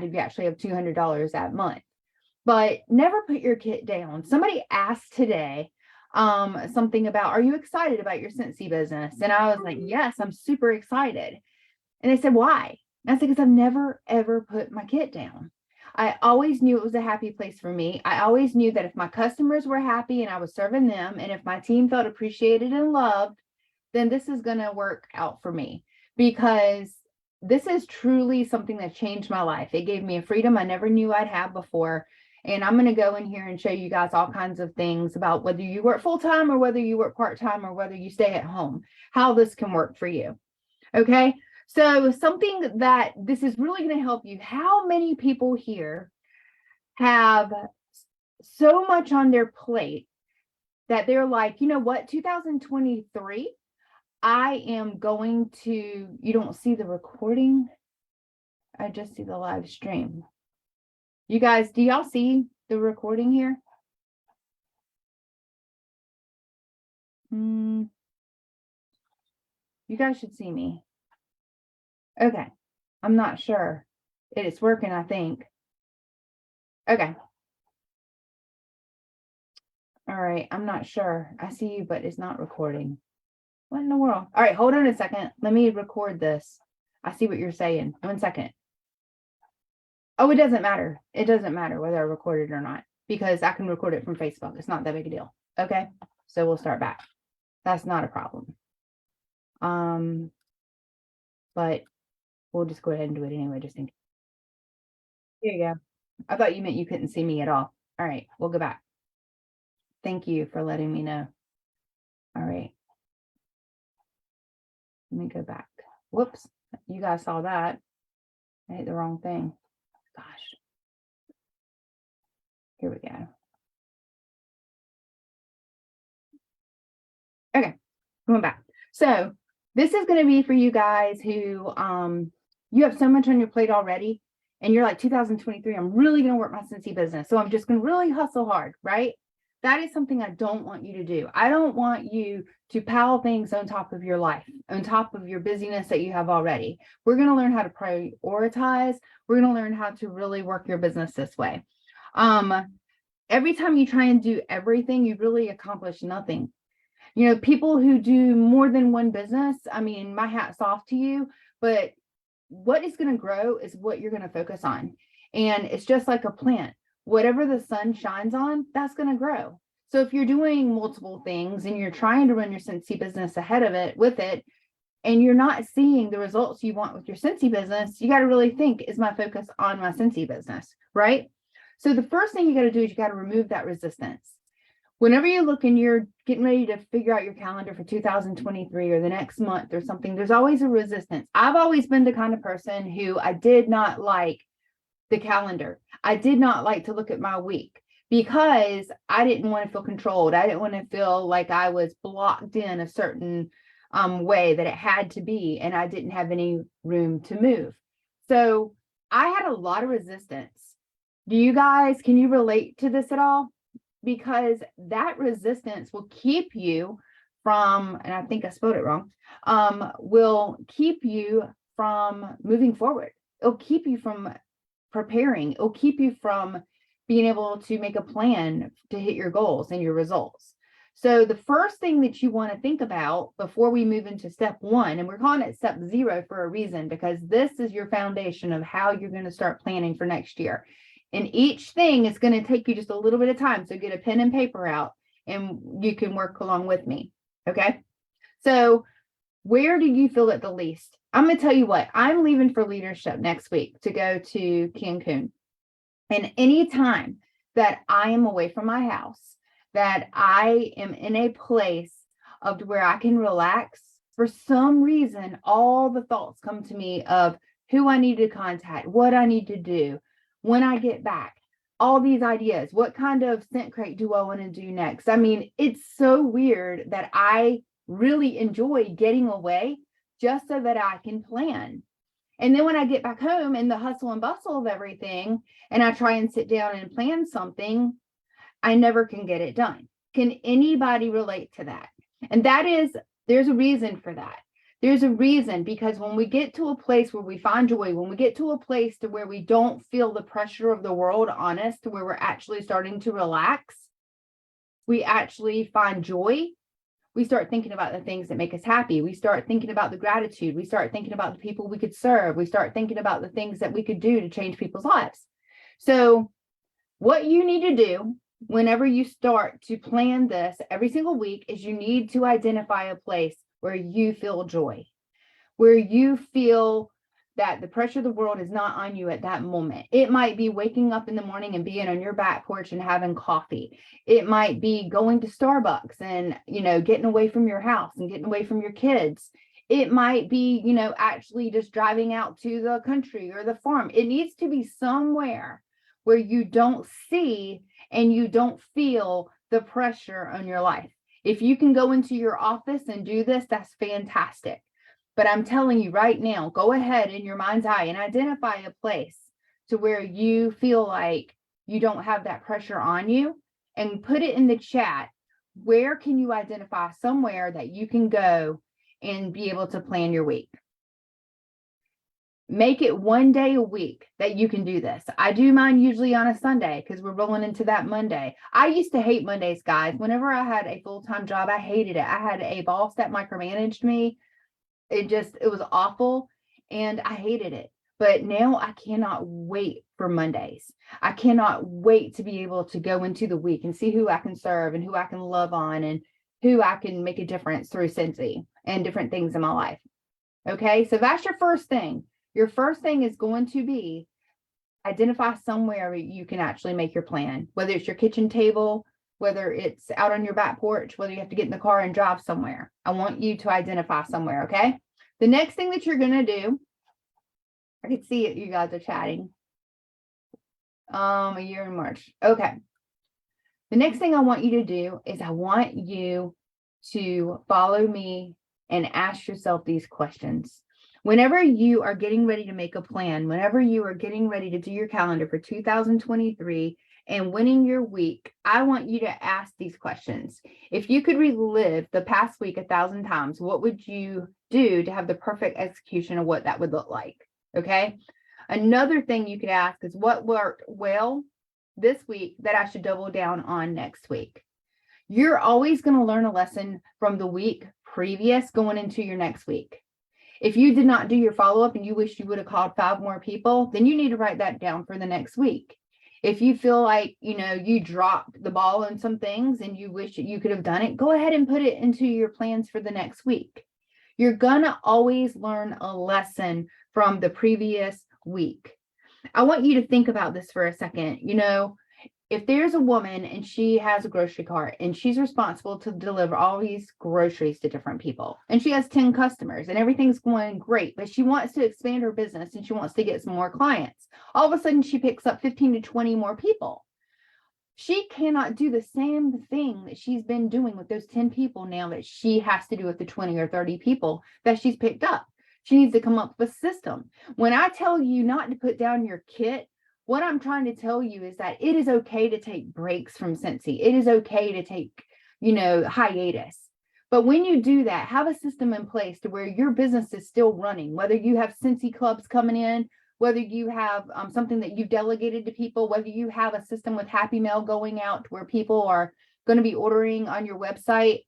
that if you actually have $200 that month. But never put your kit down. Somebody asked today something about, are you excited about your Scentsy business? And I was like, yes, I'm super excited. And they said, why? And I said, because I've never, ever put my kit down. I always knew it was a happy place for me. I always knew that if my customers were happy and I was serving them, and if my team felt appreciated and loved, then this is going to work out for me, because this is truly something that changed my life. It gave me a freedom I never knew I'd have before. And I'm going to go in here and show you guys all kinds of things about whether you work full-time or whether you work part-time or whether you stay at home, how this can work for you. Okay. So something that this is really going to help you. How many people here have so much on their plate that they're like, you know what, 2023, I am going to, you don't see the recording. I just see the live stream. You guys, do y'all see the recording here? You guys should see me. Okay. I'm not sure. It is working, I think. Okay. All right. I'm not sure. I see you, but it's not recording. What in the world? All right. Hold on a second. Let me record this. I see what you're saying. 1 second. Oh, it doesn't matter. It doesn't matter whether I record it or not, because I can record it from Facebook. It's not that big a deal. Okay. So we'll start back. That's not a problem. But we'll just go ahead and do it anyway, just in case. Here you go. I thought you meant you couldn't see me at all. All right. We'll go back. Thank you for letting me know. All right. Let me go back. Whoops. You guys saw that. I hit the wrong thing. Gosh. Here we go. Okay. Going back. So this is going to be for you guys who you have so much on your plate already, and you're like, 2023, I'm really going to work my Scentsy business. So I'm just going to really hustle hard, right? That is something I don't want you to do. I don't want you to pile things on top of your life, on top of your busyness that you have already. We're going to learn how to prioritize. We're going to learn how to really work your business this way. Every time you try and do everything, you really accomplish nothing. You know, people who do more than one business, I mean, my hat's off to you, but what is going to grow is what you're going to focus on. And it's just like a plant. Whatever the sun shines on, that's going to grow. So if you're doing multiple things and you're trying to run your Scentsy business ahead of it with it, and you're not seeing the results you want with your Scentsy business, you got to really think, is my focus on my Scentsy business, right? So the first thing you got to do is you got to remove that resistance. Whenever you look and you're getting ready to figure out your calendar for 2023 or the next month or something, there's always a resistance. I've always been the kind of person who I did not like the calendar. I did not like to look at my week because I didn't want to feel controlled. I didn't want to feel like I was blocked in a certain way that it had to be, and I didn't have any room to move. So I had a lot of resistance. Do you guys, can you relate to this at all? Because that resistance will keep you from, and I think I spelled it wrong, will keep you from moving forward. It'll keep you from preparing. It'll keep you from being able to make a plan to hit your goals and your results. So the first thing that you want to think about before we move into step 1, and we're calling it step 0 for a reason, because this is your foundation of how you're going to start planning for next year. And each thing is going to take you just a little bit of time. So get a pen and paper out and you can work along with me. Okay. So where do you feel it the least? I'm going to tell you what, I'm leaving for leadership next week to go to Cancun. And anytime that I am away from my house, that I am in a place of where I can relax, for some reason, all the thoughts come to me of who I need to contact, what I need to do when I get back, all these ideas. What kind of scent crate do I want to do next? I mean, it's so weird that I really enjoy getting away just so that I can plan. And then when I get back home in the hustle and bustle of everything, and I try and sit down and plan something, I never can get it done. Can anybody relate to that? And that is, there's a reason for that. There's a reason, because when we get to a place where we find joy, when we get to a place to where we don't feel the pressure of the world on us, to where we're actually starting to relax, we actually find joy. We start thinking about the things that make us happy. We start thinking about the gratitude. We start thinking about the people we could serve. We start thinking about the things that we could do to change people's lives. So what you need to do whenever you start to plan this every single week is you need to identify a place where you feel joy, where you feel that the pressure of the world is not on you at that moment. It might be waking up in the morning and being on your back porch and having coffee. It might be going to Starbucks and, getting away from your house and getting away from your kids. It might be, actually just driving out to the country or the farm. It needs to be somewhere where you don't see and you don't feel the pressure on your life. If you can go into your office and do this, that's fantastic. But I'm telling you right now, go ahead in your mind's eye and identify a place to where you feel like you don't have that pressure on you, and put it in the chat. Where can you identify somewhere that you can go and be able to plan your week? Make it one day a week that you can do this. I do mine usually on a Sunday because we're rolling into that Monday. I used to hate Mondays, guys. Whenever I had a full-time job, I hated it. I had a boss that micromanaged me. It was awful and I hated it. But now I cannot wait for Mondays. I cannot wait to be able to go into the week and see who I can serve and who I can love on and who I can make a difference through Scentsy and different things in my life. Okay, so that's your first thing. Your first thing is going to be identify somewhere you can actually make your plan, whether it's your kitchen table, whether it's out on your back porch, whether you have to get in the car and drive somewhere. I want you to identify somewhere, okay? The next thing that you're going to do, I can see it, you guys are chatting. A year in March. Okay. The next thing I want you to do is I want you to follow me and ask yourself these questions. Whenever you are getting ready to make a plan, whenever you are getting ready to do your calendar for 2023 and winning your week, I want you to ask these questions. If you could relive the past week 1,000 times, what would you do to have the perfect execution of what that would look like? Okay. Another thing you could ask is what worked well this week that I should double down on next week. You're always going to learn a lesson from the week previous going into your next week. If you did not do your follow-up and you wish you would have called 5 more people, then you need to write that down for the next week. If you feel like, you dropped the ball on some things and you wish that you could have done it, go ahead and put it into your plans for the next week. You're going to always learn a lesson from the previous week. I want you to think about this for a second. If there's a woman and she has a grocery cart and she's responsible to deliver all these groceries to different people, and she has 10 customers and everything's going great, but she wants to expand her business and she wants to get some more clients. All of a sudden she picks up 15 to 20 more people. She cannot do the same thing that she's been doing with those 10 people now that she has to do with the 20 or 30 people that she's picked up. She needs to come up with a system. When I tell you not to put down your kit, what I'm trying to tell you is that it is okay to take breaks from Scentsy. It is okay to take, hiatus. But when you do that, have a system in place to where your business is still running, whether you have Scentsy clubs coming in, whether you have something that you've delegated to people, whether you have a system with Happy Mail going out to where people are going to be ordering on your website.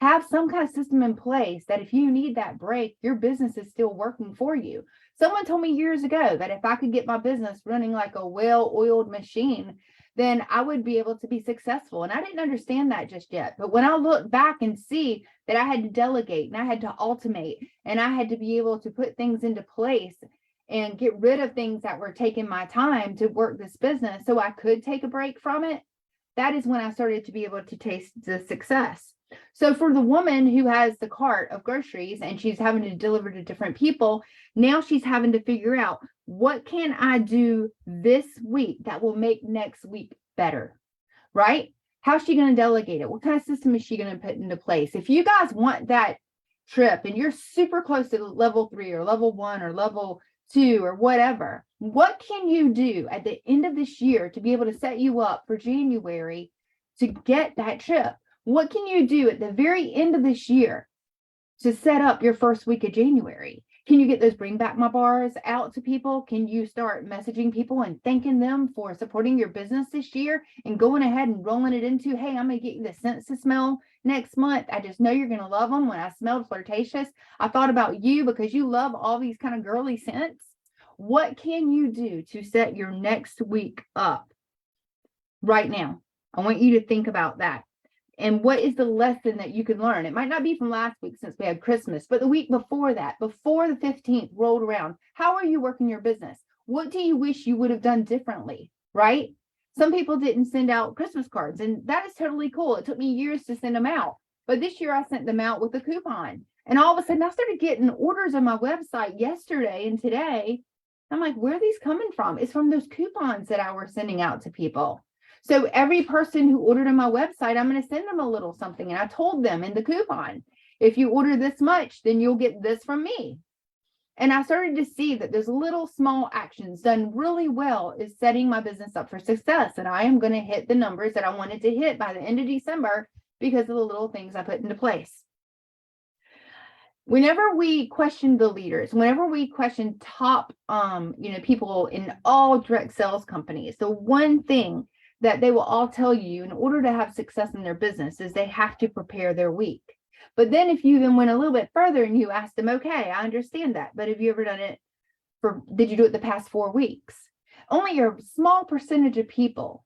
Have some kind of system in place that if you need that break, your business is still working for you. Someone told me years ago that if I could get my business running like a well-oiled machine, then I would be able to be successful. And I didn't understand that just yet. But when I look back and see that I had to delegate and I had to automate and I had to be able to put things into place and get rid of things that were taking my time to work this business so I could take a break from it, that is when I started to be able to taste the success. So for the woman who has the cart of groceries and she's having to deliver to different people, now she's having to figure out, what can I do this week that will make next week better, right? How's she going to delegate it? What kind of system is she going to put into place? If you guys want that trip and you're super close to level 3 or level 1 or level 2 or whatever, what can you do at the end of this year to be able to set you up for January to get that trip? What can you do at the very end of this year to set up your first week of January? Can you get those bring back my bars out to people? Can you start messaging people and thanking them for supporting your business this year and going ahead and rolling it into, hey, I'm going to get you the scents to smell next month. I just know you're going to love them. When I smelled Flirtatious, I thought about you because you love all these kind of girly scents. What can you do to set your next week up right now? I want you to think about that. And what is the lesson that you can learn? It might not be from last week since we had Christmas, but the week before that, before the 15th rolled around, how are you working your business? What do you wish you would have done differently, right? Some people didn't send out Christmas cards, and that is totally cool. It took me years to send them out, but this year I sent them out with a coupon. And all of a sudden I started getting orders on my website yesterday and today. I'm like, where are these coming from? It's from those coupons that I was sending out to people. So every person who ordered on my website, I'm going to send them a little something. And I told them in the coupon, if you order this much, then you'll get this from me. And I started to see that those little small actions done really well is setting my business up for success. And I am going to hit the numbers that I wanted to hit by the end of December because of the little things I put into place. Whenever we question the leaders, whenever we question top, people in all direct sales companies, the one thing that they will all tell you in order to have success in their business is they have to prepare their week. But then if you even went a little bit further and you asked them, okay, I understand that, but have you ever done it did you do it the past 4 weeks? Only a small percentage of people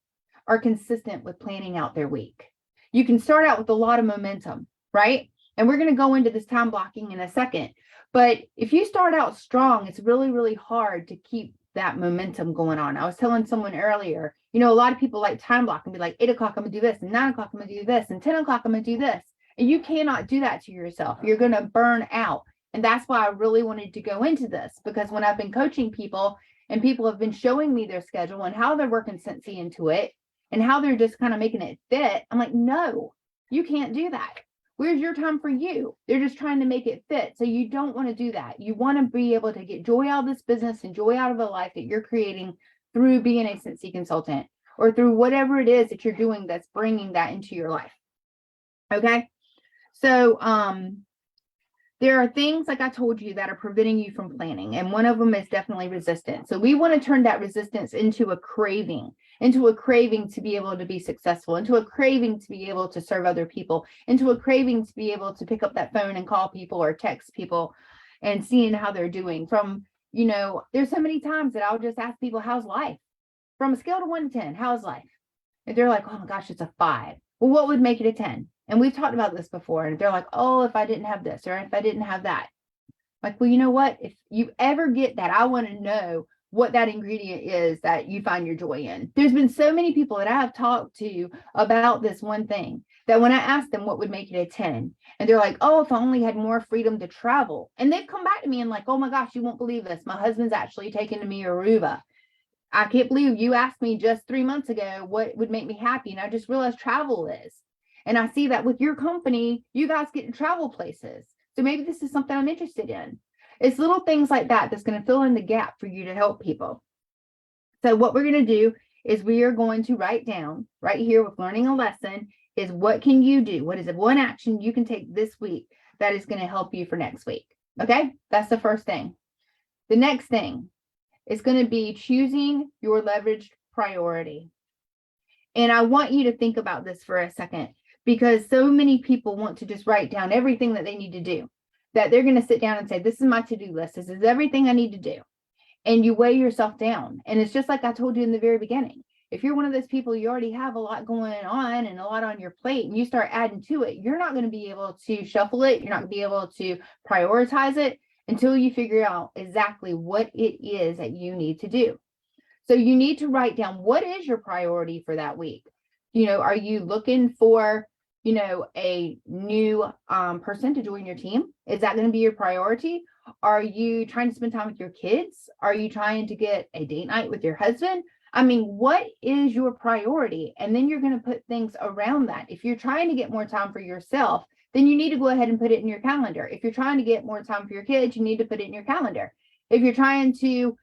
are consistent with planning out their week. You can start out with a lot of momentum, right? And we're going to go into this time blocking in a second. But if you start out strong, it's really, really hard to keep that momentum going on. I was telling someone earlier, a lot of people like time block and be like, 8 o'clock, I'm gonna do this, and 9 o'clock, I'm gonna do this, and 10 o'clock, I'm gonna do this. And you cannot do that to yourself. You're going to burn out. And that's why I really wanted to go into this, because when I've been coaching people and people have been showing me their schedule and how they're working Scentsy into it and how they're just kind of making it fit, I'm like, no, you can't do that. Where's your time for you? They're just trying to make it fit. So you don't want to do that. You want to be able to get joy out of this business and joy out of a life that you're creating through being a Scentsy consultant or through whatever it is that you're doing that's bringing that into your life. Okay. So there are things, like I told you, that are preventing you from planning. And one of them is definitely resistance. So we want to turn that resistance into a craving to be able to be successful, into a craving to be able to serve other people, into a craving to be able to pick up that phone and call people or text people and seeing how they're doing. There's so many times that I'll just ask people, how's life? From a scale of 1 to 10, how's life? And they're like, oh my gosh, it's a 5. Well, what would make it a 10? And we've talked about this before. And they're like, oh, if I didn't have this or if I didn't have that. Like, well, you know what? If you ever get that, I want to know what that ingredient is that you find your joy in. There's been so many people that I have talked to about this one thing that when I ask them what would make it a 10, and they're like, oh, if I only had more freedom to travel. And they've come back to me and like, oh my gosh, you won't believe this. My husband's actually taken me to Aruba. I can't believe you asked me just 3 months ago what would make me happy. And I just realized travel is. And I see that with your company, you guys get to travel places. So maybe this is something I'm interested in. It's little things like that that's going to fill in the gap for you to help people. So what we're going to do is we are going to write down right here with learning a lesson is what can you do? What is it? One action you can take this week that is going to help you for next week. Okay, that's the first thing. The next thing is going to be choosing your leveraged priority. And I want you to think about this for a second, because so many people want to just write down everything that they need to do, that they're going to sit down and say, this is my to-do list. This is everything I need to do. And you weigh yourself down. And it's just like I told you in the very beginning. If you're one of those people, you already have a lot going on and a lot on your plate, and you start adding to it, you're not going to be able to shuffle it. You're not going to be able to prioritize it until you figure out exactly what it is that you need to do. So you need to write down, what is your priority for that week? Are you looking for, a new person to join your team? Is that going to be your priority? Are you trying to spend time with your kids? Are you trying to get a date night with your husband? I mean, what is your priority? And then you're going to put things around that. If you're trying to get more time for yourself, then you need to go ahead and put it in your calendar. If you're trying to get more time for your kids, you need to put it in your calendar. If you're trying to,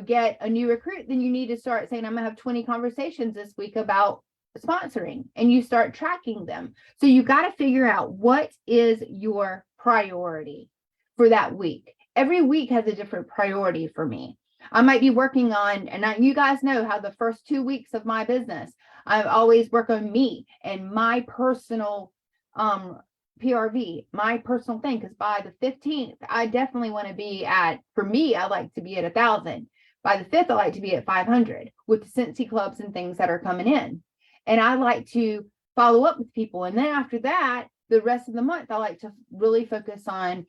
get a new recruit, then you need to start saying, I'm going to have 20 conversations this week about sponsoring, and you start tracking them. So you got to figure out what is your priority for that week. Every week has a different priority for me. I might be working on, and you guys know how the first 2 weeks of my business, I always work on me and my personal PRV, my personal thing, because by the 15th, I definitely want to be at, for me, I like to be at 1,000. By the 5th, I like to be at 500 with the Scentsy clubs and things that are coming in. And I like to follow up with people. And then after that, the rest of the month, I like to really focus on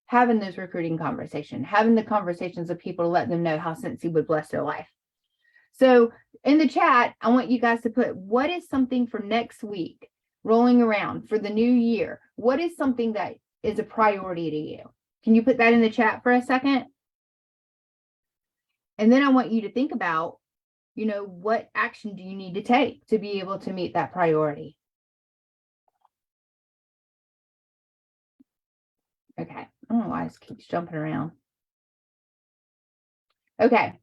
having those recruiting conversations, having the conversations with people to let them know how Scentsy would bless their life. So in the chat, I want you guys to put, what is something for next week rolling around for the new year? What is something that is a priority to you? Can you put that in the chat for a second? And then I want you to think about, what action do you need to take to be able to meet that priority? Okay. I don't know why this keeps jumping around. Okay.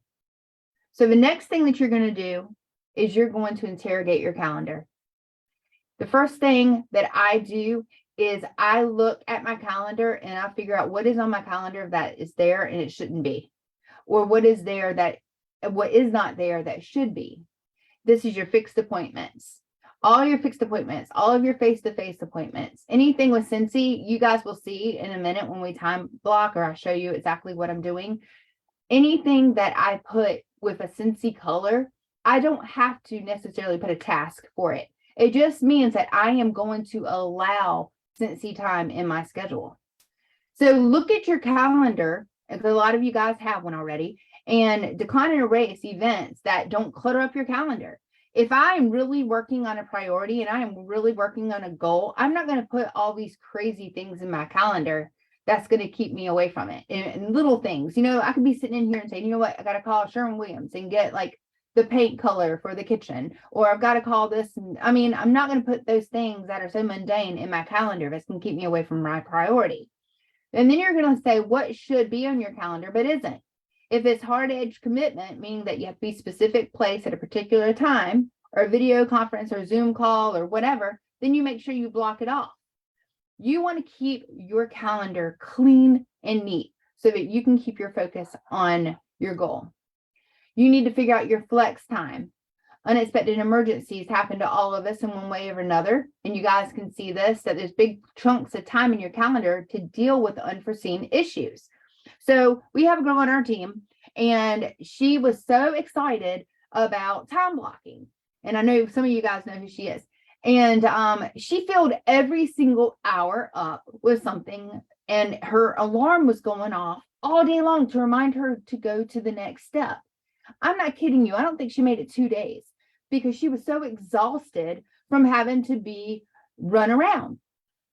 So the next thing that you're going to do is you're going to interrogate your calendar. The first thing that I do is I look at my calendar and I figure out what is on my calendar that is there and it shouldn't be, or what is not there that should be. This is your fixed appointments. All your fixed appointments, all of your face-to-face appointments, anything with Scentsy, you guys will see in a minute when we time block or I show you exactly what I'm doing. Anything that I put with a Scentsy color, I don't have to necessarily put a task for it. It just means that I am going to allow Scentsy time in my schedule. So look at your calendar, as a lot of you guys have one already, and decline and erase events that don't clutter up your calendar. If I'm really working on a priority and I am really working on a goal, I'm not going to put all these crazy things in my calendar that's going to keep me away from it. And little things, I could be sitting in here and saying, you know what, I got to call Sherwin-Williams and get like the paint color for the kitchen, or I've got to call this. I'm not going to put those things that are so mundane in my calendar that's going to keep me away from my priority. And then you're going to say what should be on your calendar, but isn't. If it's hard edge commitment, meaning that you have to be specific place at a particular time, or a video conference or Zoom call or whatever, then you make sure you block it off. You want to keep your calendar clean and neat so that you can keep your focus on your goal. You need to figure out your flex time. Unexpected emergencies happen to all of us in one way or another. And you guys can see this, that there's big chunks of time in your calendar to deal with unforeseen issues. So we have a girl on our team, and she was so excited about time blocking. And I know some of you guys know who she is. And she filled every single hour up with something, and her alarm was going off all day long to remind her to go to the next step. I'm not kidding you. I don't think she made it 2 days because she was so exhausted from having to be run around.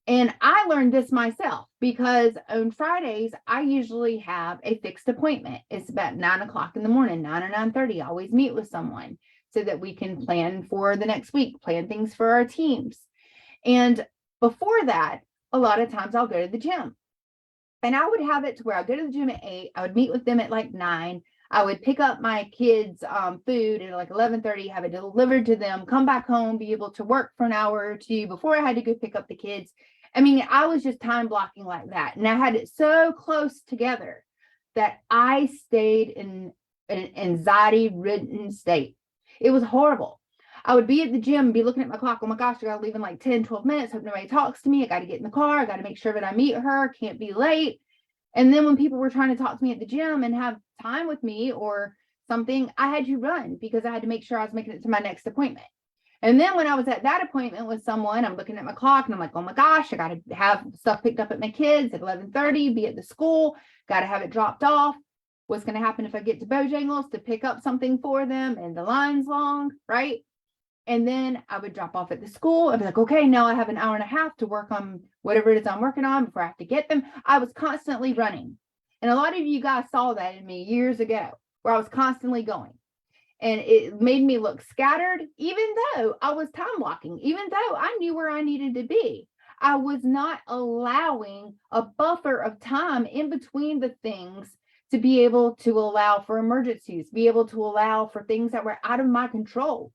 And I learned this myself because on Fridays, I usually have a fixed appointment. It's about 9 o'clock in the morning, 9 or 9:30. I always meet with someone so that we can plan for the next week, plan things for our teams. And before that, a lot of times I'll go to the gym. And I would have it to where I'd go to the gym at 8. I would meet with them at like 9. I would pick up my kids' food at like 11:30, have it delivered to them, come back home, be able to work for an hour or two before I had to go pick up the kids. I was just time blocking like that. And I had it so close together that I stayed in an anxiety-ridden state. It was horrible. I would be at the gym, be looking at my clock. Oh my gosh, I got to leave in like 10, 12 minutes. Hope nobody talks to me. I got to get in the car. I got to make sure that I meet her. Can't be late. And then when people were trying to talk to me at the gym and have time with me or something, I had to run because I had to make sure I was making it to my next appointment. And then when I was at that appointment with someone, I'm looking at my clock and I'm like, oh my gosh, I got to have stuff picked up at my kids at 11:30, be at the school, got to have it dropped off. What's going to happen if I get to Bojangles to pick up something for them and the line's long, right? And then I would drop off at the school and be like, okay, now I have an hour and a half to work on whatever it is I'm working on before I have to get them. I was constantly running. And a lot of you guys saw that in me years ago, where I was constantly going. And it made me look scattered, even though I was time blocking, even though I knew where I needed to be. I was not allowing a buffer of time in between the things to be able to allow for emergencies, be able to allow for things that were out of my control.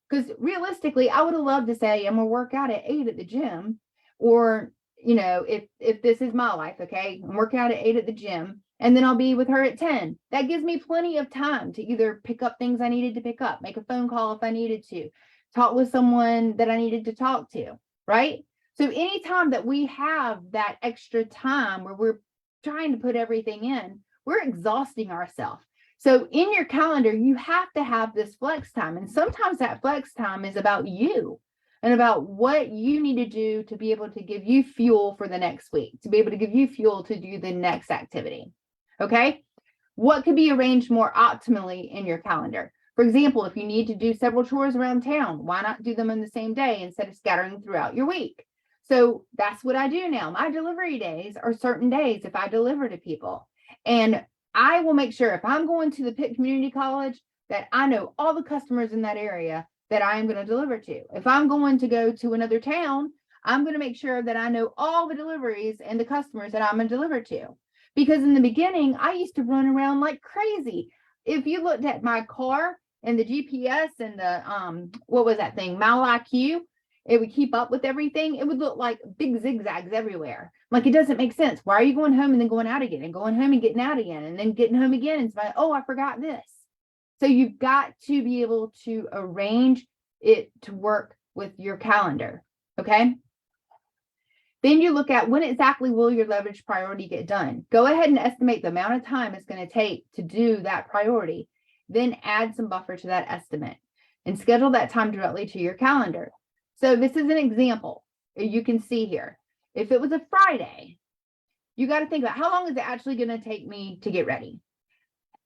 Because realistically, I would have loved to say, I'm going to work out at 8 at the gym, or if this is my life, okay, I'm working out at 8 at the gym, and then I'll be with her at 10. That gives me plenty of time to either pick up things I needed to pick up, make a phone call if I needed to, talk with someone that I needed to talk to, right? So anytime that we have that extra time where we're trying to put everything in, we're exhausting ourselves. So in your calendar, you have to have this flex time. And sometimes that flex time is about you and about what you need to do to be able to give you fuel for the next week, to be able to give you fuel to do the next activity. Okay. What could be arranged more optimally in your calendar? For example, if you need to do several chores around town, why not do them on the same day instead of scattering throughout your week? So that's what I do now. My delivery days are certain days if I deliver to people. And I will make sure if I'm going to the Pitt Community College that I know all the customers in that area that I am going to deliver to. If I'm going to go to another town, I'm going to make sure that I know all the deliveries and the customers that I'm going to deliver to. Because in the beginning, I used to run around like crazy. If you looked at my car and the GPS and the, what was that thing, Mile IQ, it would keep up with everything. It would look like big zigzags everywhere. Like, it doesn't make sense. Why are you going home and then going out again and going home and getting out again and then getting home again? And it's like, oh, I forgot this. So you've got to be able to arrange it to work with your calendar. Okay. Then you look at when exactly will your leverage priority get done. Go ahead and estimate the amount of time it's going to take to do that priority. Then add some buffer to that estimate and schedule that time directly to your calendar. So this is an example you can see here. If it was a Friday, you got to think about how long is it actually going to take me to get ready?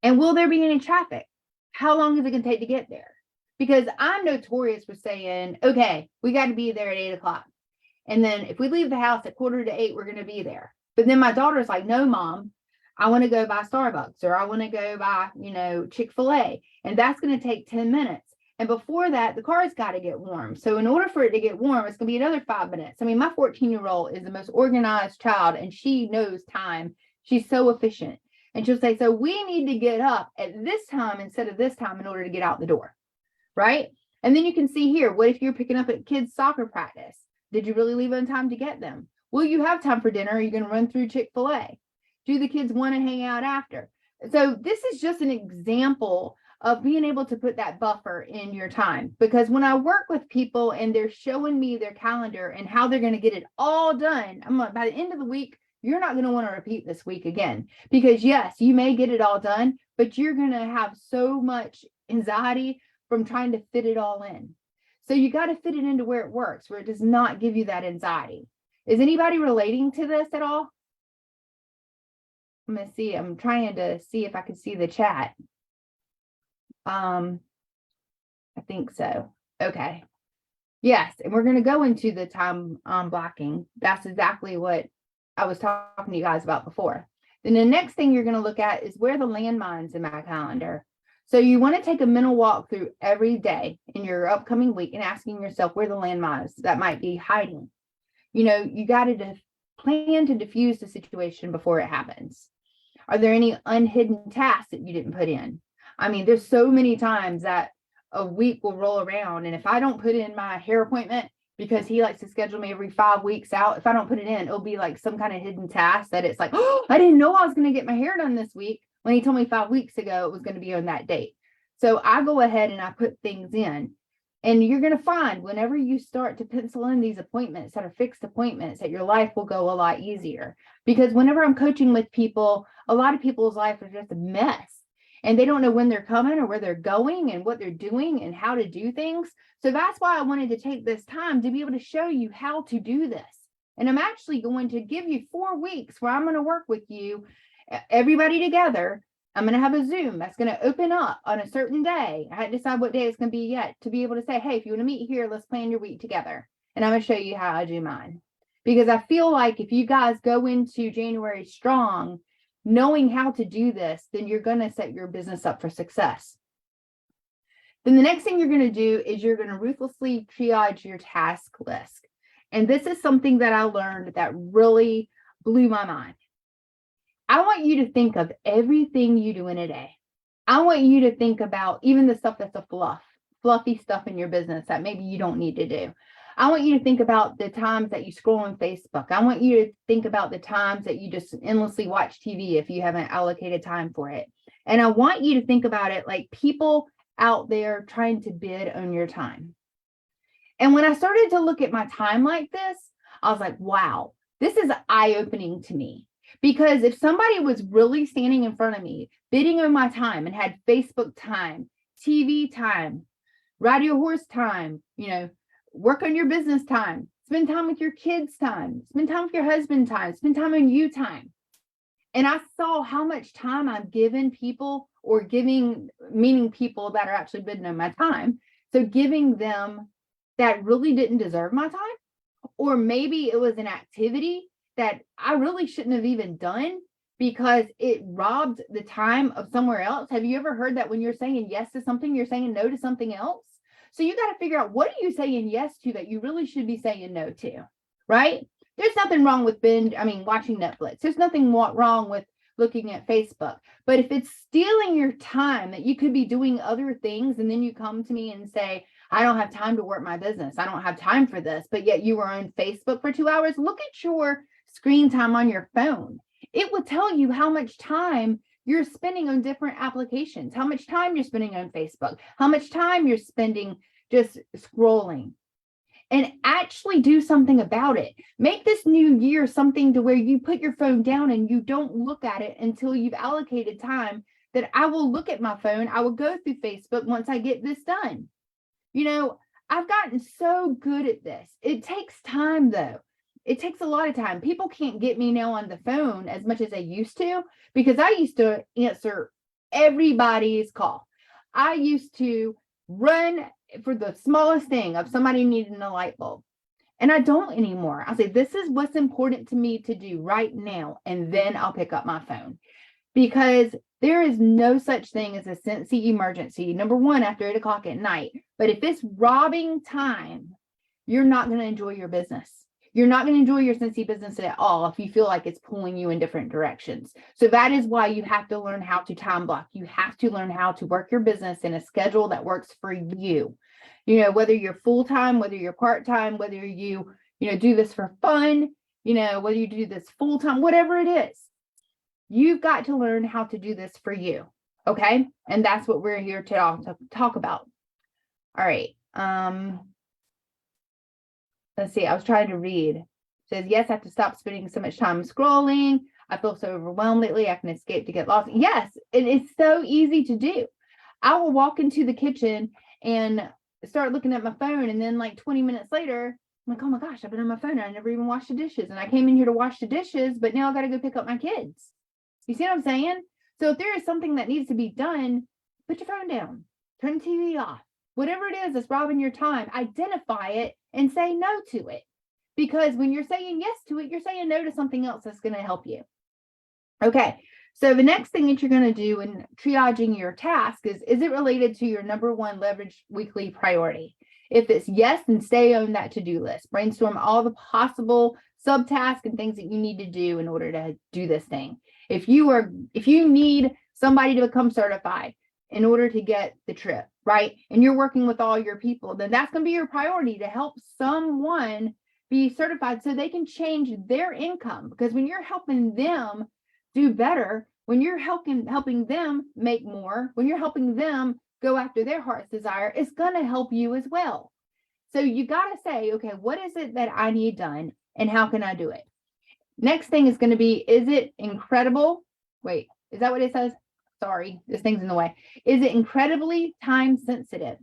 And will there be any traffic? How long is it going to take to get there? Because I'm notorious for saying, okay, we got to be there at 8 o'clock. And then if we leave the house at 7:45, we're going to be there. But then my daughter's like, no, Mom, I want to go by Starbucks or I want to go by, Chick-fil-A. And that's going to take 10 minutes. And before that, the car's got to get warm. So in order for it to get warm, it's going to be another 5 minutes. I mean, my 14-year-old is the most organized child and she knows time. She's so efficient. And she'll say, so we need to get up at this time instead of this time in order to get out the door. Right. And then you can see here, what if you're picking up at kids' soccer practice? Did you really leave on time to get them? Will you have time for dinner? Or are you going to run through Chick-fil-A? Do the kids want to hang out after? So this is just an example of being able to put that buffer in your time. Because when I work with people and they're showing me their calendar and how they're going to get it all done, I'm like, by the end of the week, you're not going to want to repeat this week again. Because yes, you may get it all done, but you're going to have so much anxiety from trying to fit it all in. So you got to fit it into where it works, where it does not give you that anxiety. Is anybody relating to this at all? I'm going to see. I'm trying to see if I can see the chat. I think so. Okay. Yes. And we're going to go into the time blocking. That's exactly what I was talking to you guys about before. Then the next thing you're going to look at is where the landmines in my calendar. So you want to take a mental walk through every day in your upcoming week and asking yourself where the landmines that might be hiding. You got to plan to diffuse the situation before it happens. Are there any unhidden tasks that you didn't put in? I mean, there's so many times that a week will roll around. And if I don't put in my hair appointment, because he likes to schedule me every 5 weeks out, if I don't put it in, it'll be like some kind of hidden task that it's like, oh, I didn't know I was going to get my hair done this week when he told me 5 weeks ago it was going to be on that date. So I go ahead and I put things in. And you're going to find whenever you start to pencil in these appointments that are fixed appointments, that your life will go a lot easier. Because whenever I'm coaching with people, a lot of people's life is just a mess. And they don't know when they're coming or where they're going and what they're doing and how to do things. So that's why I wanted to take this time to be able to show you how to do this. And I'm actually going to give you 4 weeks where I'm going to work with you, everybody together. I'm going to have a Zoom that's going to open up on a certain day. I hadn't decided what day it's going to be yet, to be able to say, hey, if you want to meet here, let's plan your week together. And I'm going to show you how I do mine. Because I feel like if you guys go into January strong, knowing how to do this, then you're going to set your business up for success. Then the next thing you're going to do is you're going to ruthlessly triage your task list. And this is something that I learned that really blew my mind. I want you to think of everything you do in a day. I want you to think about even the stuff that's fluffy stuff in your business that maybe you don't need to do. I want you to think about the times that you scroll on Facebook. I want you to think about the times that you just endlessly watch TV if you haven't allocated time for it. And I want you to think about it like people out there trying to bid on your time. And when I started to look at my time like this, I was like, wow, this is eye-opening to me. Because if somebody was really standing in front of me, bidding on my time and had Facebook time, TV time, ride your horse time, work on your business time, spend time with your kids time, spend time with your husband time, spend time on you time. And I saw how much time I'm giving people, or giving, meaning people that are actually bidding on my time. So giving them that really didn't deserve my time, or maybe it was an activity that I really shouldn't have even done because it robbed the time of somewhere else. Have you ever heard that when you're saying yes to something, you're saying no to something else? So you got to figure out, what are you saying yes to that you really should be saying no to, right? There's nothing wrong with watching Netflix. There's nothing wrong with looking at Facebook. But if it's stealing your time that you could be doing other things, and then you come to me and say, I don't have time to work my business, I don't have time for this, but yet you were on Facebook for 2 hours, look at your screen time on your phone. It will tell you how much time you're spending on different applications, how much time you're spending on Facebook, how much time you're spending just scrolling. And actually do something about it. Make this new year something to where you put your phone down and you don't look at it until you've allocated time. That I will look at my phone, I will go through Facebook once I get this done. I've gotten so good at this. It takes time though. It takes a lot of time. People can't get me now on the phone as much as they used to, because I used to answer everybody's call. I used to run for the smallest thing of somebody needing a light bulb. And I don't anymore. I say, this is what's important to me to do right now. And then I'll pick up my phone, because there is no such thing as a Scentsy emergency, number one, after 8 o'clock at night. But if it's robbing time, you're not going to enjoy your business. You're not going to enjoy your Scentsy business at all if you feel like it's pulling you in different directions. So that is why you have to learn how to time block. You have to learn how to work your business in a schedule that works for you. Whether you're full-time, whether you're part-time, whether you, do this for fun, whether you do this full-time, whatever it is, you've got to learn how to do this for you. Okay. And that's what we're here to talk about. All right. Let's see, I was trying to read. It says, yes, I have to stop spending so much time scrolling. I feel so overwhelmed lately. I can escape to get lost. Yes, it is so easy to do. I will walk into the kitchen and start looking at my phone. And then like 20 minutes later, I'm like, oh my gosh, I've been on my phone. I never even washed the dishes. And I came in here to wash the dishes, but now I got to go pick up my kids. You see what I'm saying? So if there is something that needs to be done, put your phone down, turn the TV off, whatever it is that's robbing your time, identify it and say no to it. Because when you're saying yes to it, you're saying no to something else that's going to help you. Okay. So the next thing that you're going to do in triaging your task is it related to your number one leverage weekly priority? If it's yes, then stay on that to-do list. Brainstorm all the possible subtasks and things that you need to do in order to do this thing. If you need somebody to become certified in order to get the trip, right? And you're working with all your people, then that's going to be your priority, to help someone be certified so they can change their income. Because when you're helping them do better, when you're helping them make more, when you're helping them go after their heart's desire, it's going to help you as well. So you got to say, okay, what is it that I need done and how can I do it? Next thing is going to be, is it incredible? Wait, is that what it says? Sorry, this thing's in the way. Is it incredibly time sensitive?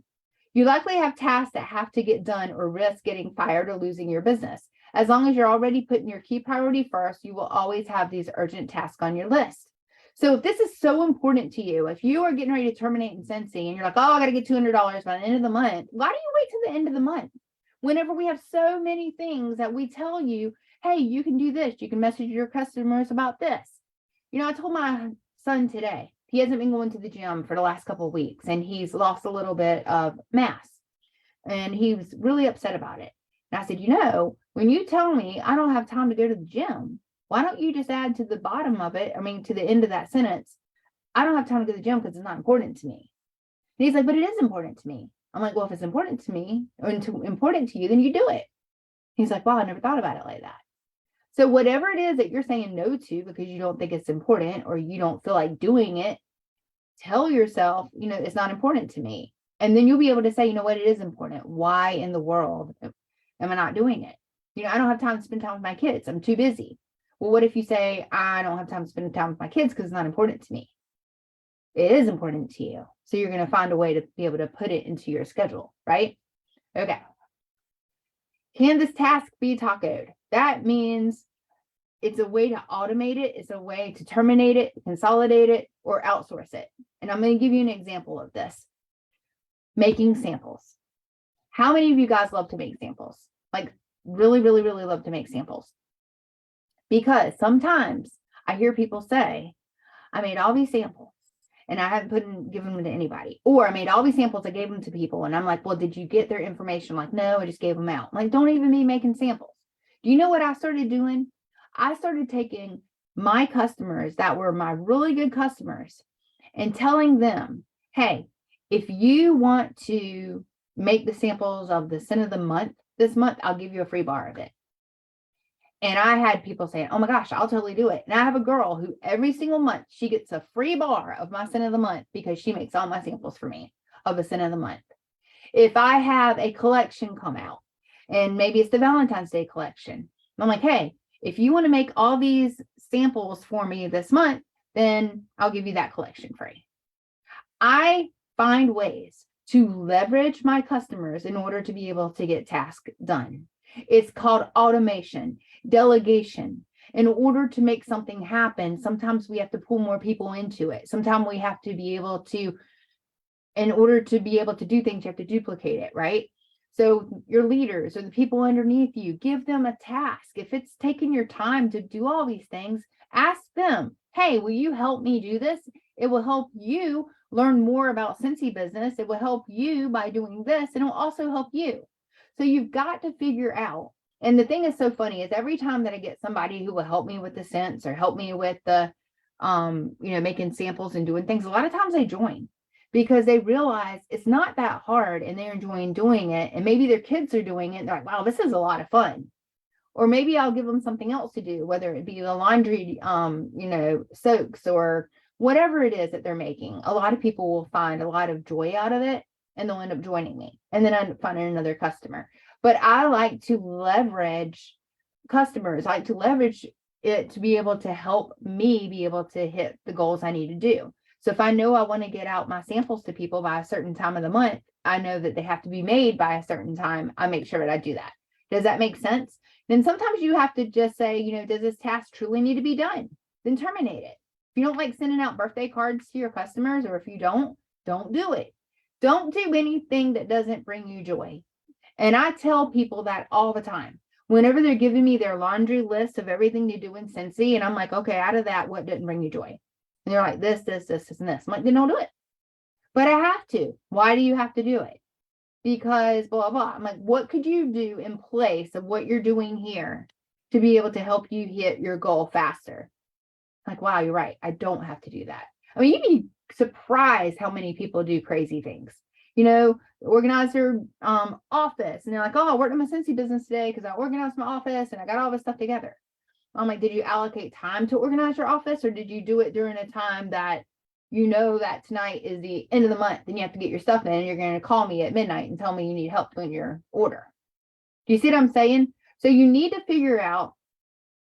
You likely have tasks that have to get done or risk getting fired or losing your business. As long as you're already putting your key priority first, you will always have these urgent tasks on your list. So if this is so important to you, if you are getting ready to terminate in Scentsy and you're like, oh, I got to get $200 by the end of the month, why do you wait till the end of the month? Whenever we have so many things that we tell you, hey, you can do this, you can message your customers about this. I told my son today, he hasn't been going to the gym for the last couple of weeks and he's lost a little bit of mass and he was really upset about it. And I said, when you tell me I don't have time to go to the gym, why don't you just add to the bottom of it? To the end of that sentence, I don't have time to go to the gym because it's not important to me. And he's like, but it is important to me. I'm like, well, if it's important to me or important to you, then you do it. He's like, wow, I never thought about it like that. So whatever it is that you're saying no to because you don't think it's important or you don't feel like doing it, tell yourself, it's not important to me. And then you'll be able to say, you know what, it is important. Why in the world am I not doing it? I don't have time to spend time with my kids. I'm too busy. Well, what if you say, I don't have time to spend time with my kids because it's not important to me? It is important to you. So you're going to find a way to be able to put it into your schedule, right? Okay. Can this task be tacoed? That means it's a way to automate it. It's a way to terminate it, consolidate it, or outsource it. And I'm going to give you an example of this. Making samples. How many of you guys love to make samples? Like really, really, really love to make samples. Because sometimes I hear people say, I made all these samples and I haven't given them to anybody. Or I made all these samples, I gave them to people. And I'm like, well, did you get their information? Like, no, I just gave them out. I'm like, don't even be making samples. Do you know what I started doing? I started taking my customers that were my really good customers and telling them, hey, if you want to make the samples of the scent of the month this month, I'll give you a free bar of it. And I had people saying, oh my gosh, I'll totally do it. And I have a girl who every single month, she gets a free bar of my scent of the month because she makes all my samples for me of the scent of the month. If I have a collection come out, and maybe it's the Valentine's Day collection, I'm like, hey, if you want to make all these samples for me this month, then I'll give you that collection free. I find ways to leverage my customers in order to be able to get tasks done. It's called automation, delegation. In order to make something happen, sometimes we have to pull more people into it. Sometimes we have to be able to, in order to be able to do things, you have to duplicate it, right? So your leaders or the people underneath you, give them a task. If it's taking your time to do all these things, ask them, hey, will you help me do this? It will help you learn more about Scentsy business. It will help you by doing this, and it will also help you. So you've got to figure out. And the thing is so funny is every time that I get somebody who will help me with the scents or help me with the, making samples and doing things, a lot of times they join because they realize it's not that hard and they're enjoying doing it. And maybe their kids are doing it. And they're like, wow, this is a lot of fun. Or maybe I'll give them something else to do, whether it be the laundry, soaks or whatever it is that they're making. A lot of people will find a lot of joy out of it and they'll end up joining me and then end up finding another customer. But I like to leverage customers. I like to leverage it to be able to help me be able to hit the goals I need to do. So if I know I want to get out my samples to people by a certain time of the month, I know that they have to be made by a certain time. I make sure that I do that. Does that make sense? Then sometimes you have to just say, does this task truly need to be done? Then terminate it. If you don't like sending out birthday cards to your customers, or if you don't do it. Don't do anything that doesn't bring you joy. And I tell people that all the time. Whenever they're giving me their laundry list of everything to do in Scentsy, and I'm like, okay, out of that, what didn't bring you joy? And they're like, this, and this. I'm like, then don't do it. But I have to. Why do you have to do it? Because blah, blah. I'm like, what could you do in place of what you're doing here to be able to help you hit your goal faster? Like, wow, you're right. I don't have to do that. I mean, you'd be surprised how many people do crazy things. Organize their office and they're like, oh, I worked in my Scentsy business today because I organized my office and I got all this stuff together. I'm like, did you allocate time to organize your office, or did you do it during a time that that tonight is the end of the month and you have to get your stuff in and you're going to call me at midnight and tell me you need help doing your order? Do you see what I'm saying? So you need to figure out,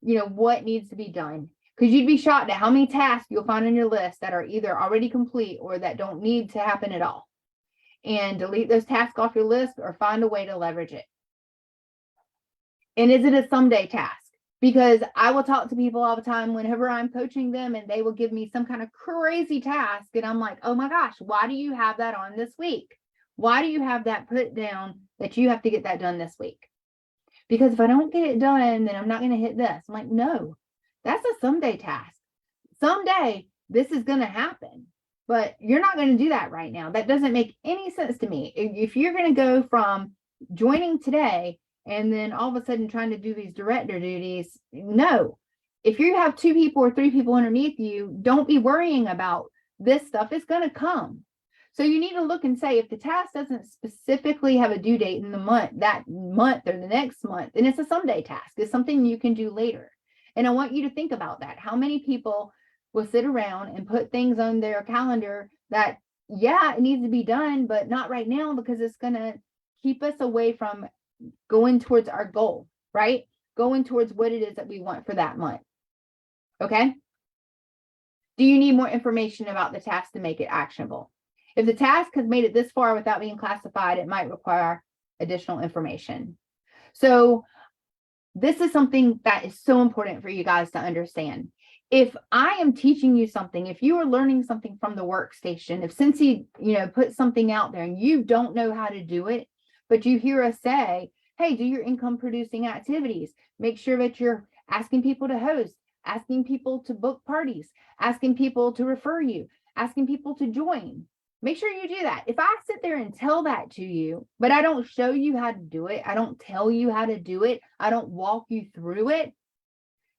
what needs to be done, because you'd be shocked at how many tasks you'll find on your list that are either already complete or that don't need to happen at all. And delete those tasks off your list or find a way to leverage it. And is it a someday task? Because I will talk to people all the time whenever I'm coaching them and they will give me some kind of crazy task. And I'm like, oh my gosh, why do you have that on this week? Why do you have that put down that you have to get that done this week? Because if I don't get it done, then I'm not going to hit this. I'm like, no, that's a someday task. Someday this is going to happen. But you're not going to do that right now. That doesn't make any sense to me. If you're going to go from joining today and then all of a sudden trying to do these director duties, no. If you have 2 people or 3 people underneath you, don't be worrying about this stuff. It's going to come. So you need to look and say, if the task doesn't specifically have a due date in the month, that month or the next month, then it's a someday task. It's something you can do later. And I want you to think about that. How many people will sit around and put things on their calendar that, yeah, it needs to be done, but not right now, because it's going to keep us away from going towards our goal, right? Going towards what it is that we want for that month. Okay. Do you need more information about the task to make it actionable? If the task has made it this far without being classified, it might require additional information. So this is something that is so important for you guys to understand. If I am teaching you something, if you are learning something from the workstation, if Cincy, put something out there and you don't know how to do it, but you hear us say, hey, do your income producing activities, make sure that you're asking people to host, asking people to book parties, asking people to refer you, asking people to join. Make sure you do that. If I sit there and tell that to you, but I don't show you how to do it, I don't tell you how to do it, I don't walk you through it,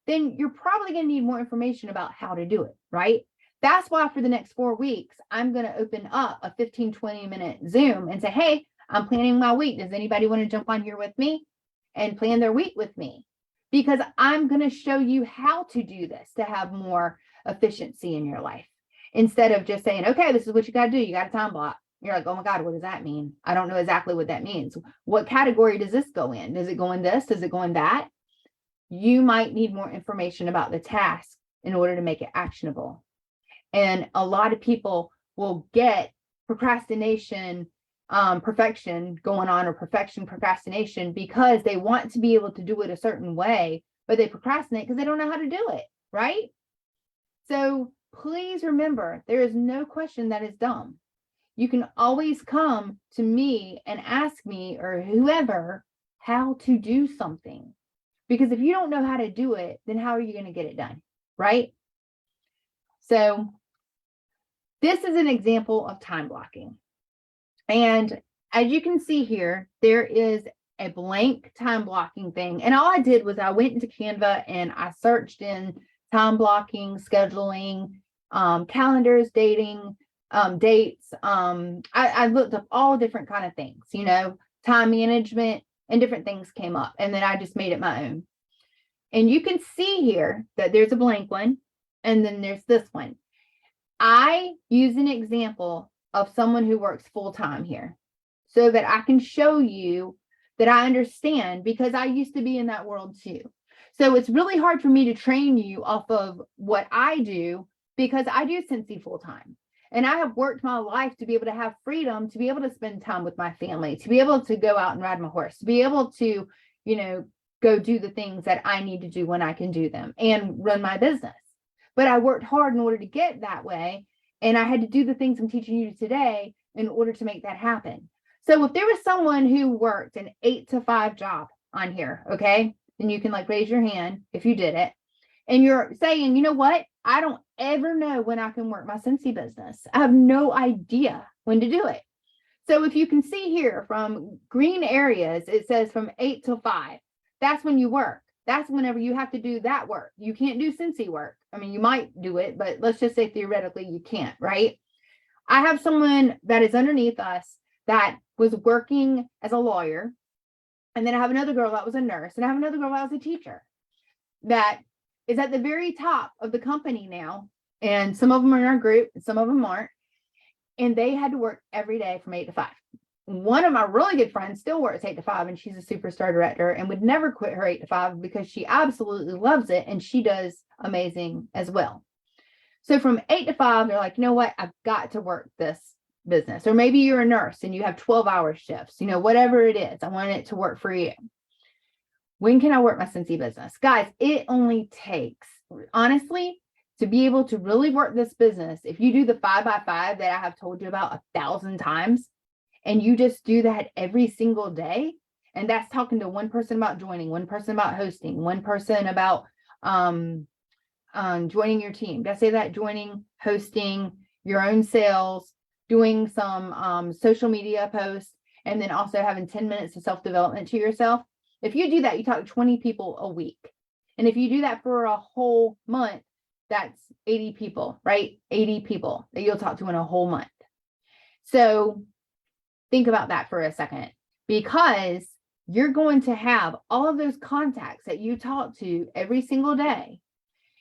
then you're probably going to need more information about how to do it, right? That's why for the next 4 weeks, I'm going to open up a 15-20 minute Zoom and say, hey, I'm planning my week. Does anybody want to jump on here with me and plan their week with me? Because I'm going to show you how to do this to have more efficiency in your life. Instead of just saying, okay, this is what you got to do. You got a time block. You're like, oh my God, what does that mean? I don't know exactly what that means. What category does this go in? Does it go in this? Does it go in that? You might need more information about the task in order to make it actionable. And a lot of people will get procrastination, perfection going on, or perfection procrastination, because they want to be able to do it a certain way, but they procrastinate because they don't know how to do it, right? So please remember, there is no question that is dumb. You can always come to me and ask me or whoever how to do something. Because if you don't know how to do it, then how are you going to get it done, right? So this is an example of time blocking. And as you can see here, there is a blank time blocking thing. And all I did was I went into Canva and I searched in time blocking, scheduling, calendars, dating, dates. I looked up all different kind of things, time management, and different things came up. And then I just made it my own. And you can see here that there's a blank one, and then there's this one. I use an example of someone who works full-time here so that I can show you that I understand, because I used to be in that world too. So it's really hard for me to train you off of what I do, because I do Cincy full-time. And I have worked my life to be able to have freedom, to be able to spend time with my family, to be able to go out and ride my horse, to be able to, go do the things that I need to do when I can do them and run my business. But I worked hard in order to get that way. And I had to do the things I'm teaching you today in order to make that happen. So if there was someone who worked an 8-to-5 job on here, okay, then you can raise your hand if you did it. And you're saying, you know what? I don't ever know when I can work my Cincy business. I have no idea when to do it. So if you can see here from green areas, it says from 8 till 5. That's when you work. That's whenever you have to do that work. You can't do Cincy work. I mean, you might do it, but let's just say theoretically you can't, right? I have someone that is underneath us that was working as a lawyer. And then I have another girl that was a nurse. And I have another girl that was a teacher that is at the very top of the company now. And some of them are in our group, and some of them aren't. And they had to work every day from 8 to 5. One of my really good friends still works 8 to 5, and she's a superstar director and would never quit her 8 to 5 because she absolutely loves it. And she does amazing as well. So from 8 to 5, they're like, you know what? I've got to work this business. Or maybe you're a nurse and you have 12-hour shifts, whatever it is. I want it to work for you. When can I work my Cincy business? Guys, it only takes, honestly, to be able to really work this business. If you do the 5x5 that I have told you about 1,000 times, and you just do that every single day, and that's talking to one person about joining, one person about hosting, one person about joining your team. Did I say that? Joining, hosting, your own sales, doing some social media posts, and then also having 10 minutes of self-development to yourself. If you do that, you talk to 20 people a week. And if you do that for a whole month, that's 80 people, right? 80 people that you'll talk to in a whole month. So think about that for a second, because you're going to have all of those contacts that you talk to every single day.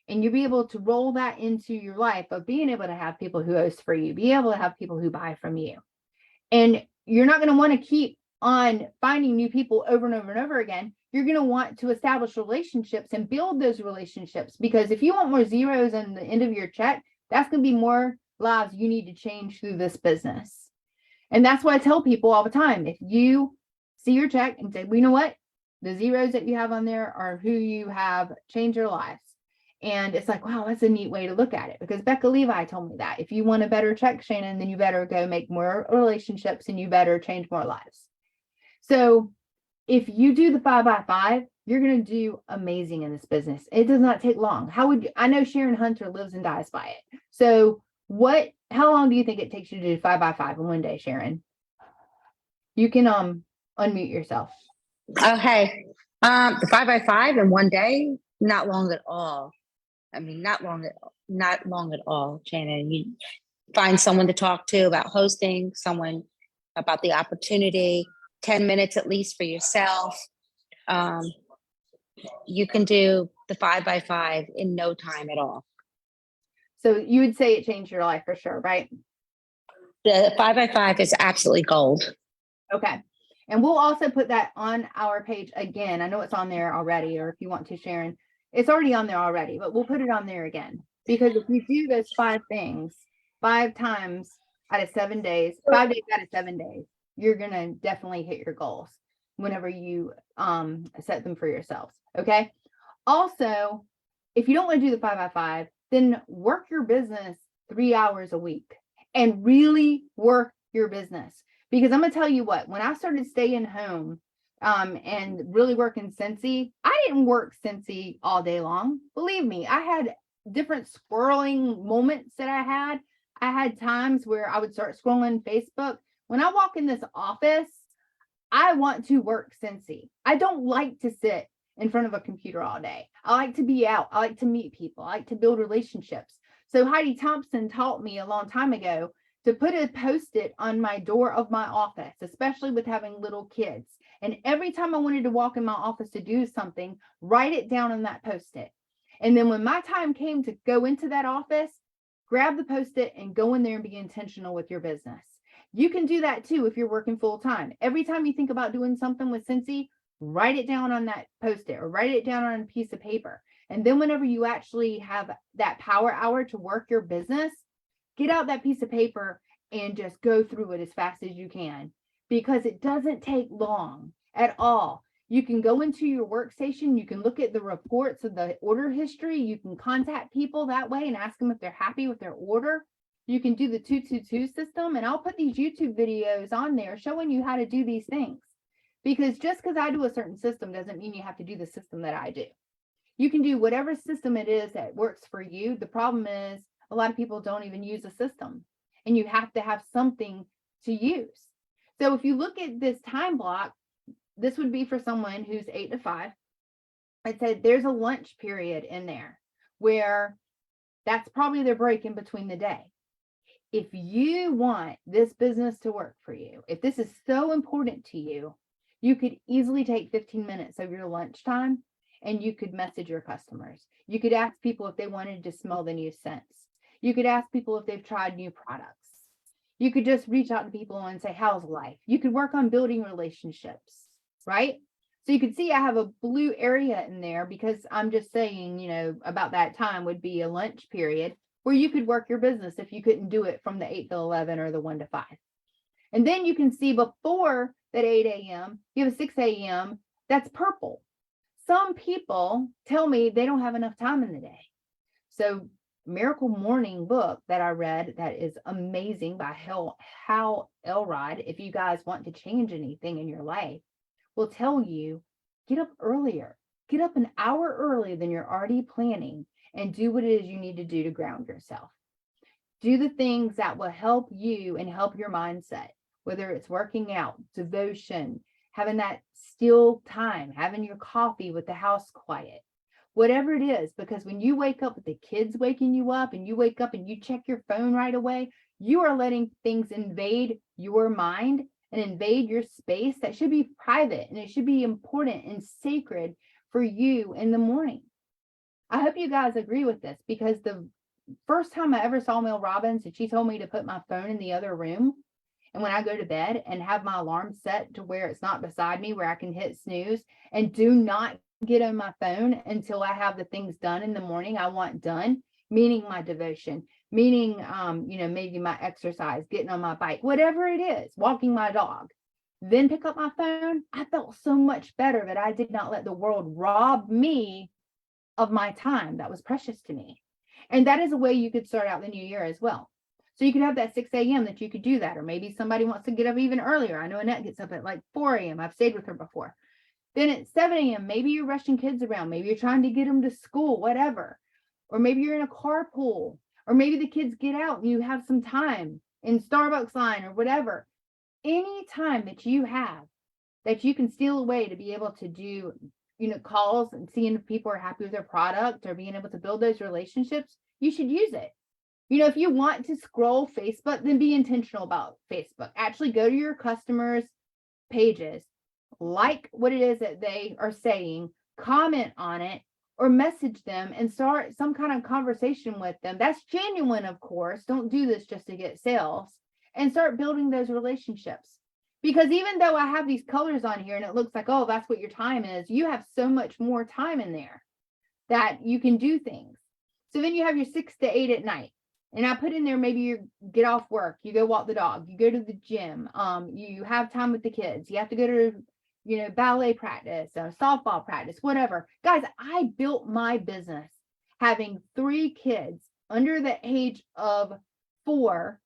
And you'll be able to roll that into your life of being able to have people who host for you, be able to have people who buy from you. And you're not going to want to keep on finding new people over and over and over again. You're going to want to establish relationships and build those relationships, because if you want more zeros in the end of your check, that's going to be more lives you need to change through this business. And that's why I tell people all the time, if you see your check and say, well, you know what, the zeros that you have on there are who you have changed your lives. And it's like, wow, that's a neat way to look at it, because Becca Levi told me that if you want a better check, Shannon, then you better go make more relationships and you better change more lives. So if you do the 5x5, you're going to do amazing in this business. It does not take long. How would you, I know Sharon Hunter lives and dies by it. So how long do you think it takes you to do 5x5 in one day, Sharon? You can unmute yourself. Okay. The 5x5 in one day, not long at all. I mean, not long at all, Shannon. You find someone to talk to about hosting, someone about the opportunity, 10 minutes at least for yourself. You can do the 5x5 in no time at all. So you would say it changed your life for sure, right? The 5x5 is absolutely gold. Okay. And we'll also put that on our page again. I know it's on there already, or if you want to, Sharon, it's already on there already, but we'll put it on there again. Because if you do those 5 things 5 times out of 7 days, 5 days out of 7 days, you're going to definitely hit your goals whenever you set them for yourselves. Okay. Also, if you don't want to do the 5x5, then work your business 3 hours a week and really work your business. Because I'm going to tell you what, when I started staying home and really working Scentsy, I didn't work Scentsy all day long. Believe me, I had different squirreling moments that I had. I had times where I would start scrolling Facebook. When I walk in this office, I want to work Scentsy. I don't like to sit in front of a computer all day. I like to be out. I like to meet people. I like to build relationships. So Heidi Thompson taught me a long time ago to put a Post-it on my door of my office, especially with having little kids. And every time I wanted to walk in my office to do something, write it down on that Post-it. And then when my time came to go into that office, grab the Post-it and go in there and be intentional with your business. You can do that too if you're working full time. Every time you think about doing something with Scentsy, write it down on that Post-it or write it down on a piece of paper. And then whenever you actually have that power hour to work your business, get out that piece of paper and just go through it as fast as you can, because it doesn't take long at all. You can go into your workstation, you can look at the reports of the order history, you can contact people that way and ask them if they're happy with their order. You can do the 222 system, and I'll put these YouTube videos on there showing you how to do these things. Because just because I do a certain system doesn't mean you have to do the system that I do. You can do whatever system it is that works for you. The problem is a lot of people don't even use a system, and you have to have something to use. So if you look at this time block, this would be for someone who's 8 to 5. I said there's a lunch period in there where that's probably their break in between the day. If you want this business to work for you, if this is so important to you, you could easily take 15 minutes of your lunchtime and you could message your customers. You could ask people if they wanted to smell the new scents. You could ask people if they've tried new products. You could just reach out to people and say, how's life? You could work on building relationships, right? So you can see I have a blue area in there because I'm just saying, about that time would be a lunch period where you could work your business if you couldn't do it from the 8 to 11 or the 1 to 5. And then you can see before that 8 a.m., you have a 6 a.m., that's purple. Some people tell me they don't have enough time in the day. So Miracle Morning book that I read that is amazing by Hal Elrod, if you guys want to change anything in your life, will tell you, get up earlier. Get up an hour earlier than you're already planning and do what it is you need to do to ground yourself. Do the things that will help you and help your mindset, whether it's working out, devotion, having that still time, having your coffee with the house quiet, whatever it is, because when you wake up with the kids waking you up and you wake up and you check your phone right away, you are letting things invade your mind and invade your space that should be private, and it should be important and sacred for you in the morning. I hope you guys agree with this, because the first time I ever saw Mel Robbins, and she told me to put my phone in the other room, and when I go to bed, and have my alarm set to where it's not beside me, where I can hit snooze, and do not get on my phone until I have the things done in the morning I want done, meaning my devotion, meaning, maybe my exercise, getting on my bike, whatever it is, walking my dog, then pick up my phone. I felt so much better that I did not let the world rob me of my time that was precious to me. And that is a way you could start out the new year as well. So you could have that 6 a.m. that you could do that, or maybe somebody wants to get up even earlier. I know Annette gets up at like 4 a.m. I've stayed with her before. Then at 7 a.m., maybe you're rushing kids around. Maybe you're trying to get them to school, whatever. Or maybe you're in a carpool, or maybe the kids get out and you have some time in Starbucks line or whatever. Any time that you have that you can steal away to be able to do, calls and seeing if people are happy with their product, or being able to build those relationships, you should use it. If you want to scroll Facebook, then be intentional about Facebook. Actually go to your customers' pages, like what it is that they are saying, comment on it, or message them and start some kind of conversation with them. That's genuine, of course. Don't do this just to get sales, and start building those relationships. Because even though I have these colors on here and it looks like, oh, that's what your time is, you have so much more time in there that you can do things. So then you have your 6 to 8 at night. And I put in there, maybe you get off work, you go walk the dog, you go to the gym, you have time with the kids, you have to go to, ballet practice, softball practice, whatever. Guys, I built my business having 3 kids under the age of 4.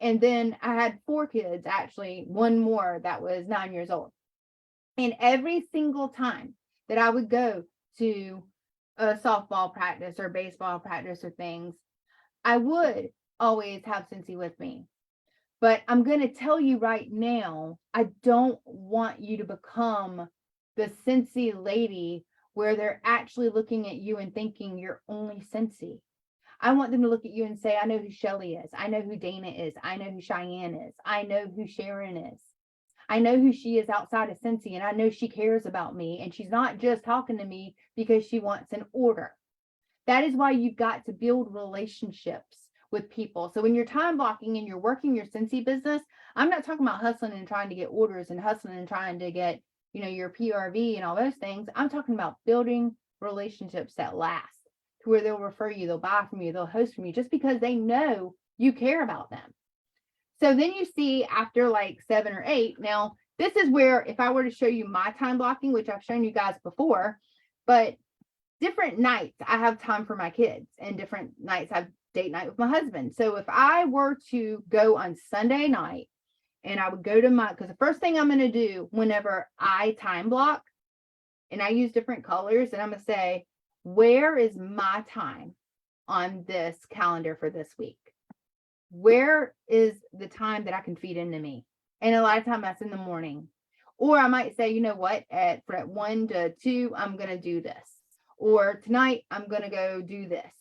And then I had 4 kids, actually, one more that was 9 years old. And every single time that I would go to a softball practice or baseball practice or things, I would always have Scentsy with me. But I'm going to tell you right now, I don't want you to become the Scentsy lady where they're actually looking at you and thinking you're only Scentsy. I want them to look at you and say, I know who Shelly is. I know who Dana is. I know who Cheyenne is. I know who Sharon is. I know who she is outside of Scentsy, and I know she cares about me, and she's not just talking to me because she wants an order. That is why you've got to build relationships with people. So when you're time blocking and you're working your Scentsy business, I'm not talking about hustling and trying to get orders and hustling and trying to get, your PRV and all those things. I'm talking about building relationships that last, to where they'll refer you, they'll buy from you, they'll host from you, just because they know you care about them. So then you see after like 7 or 8, now this is where, if I were to show you my time blocking, which I've shown you guys before, but different nights I have time for my kids, and different nights I have date night with my husband. So if I were to go on Sunday night, and I would go to because the first thing I'm going to do whenever I time block, and I use different colors, and I'm going to say, where is my time on this calendar for this week? Where is the time that I can feed into me? And a lot of times that's in the morning. Or I might say, you know what, at 1 to 2, I'm going to do this. Or tonight, I'm going to go do this.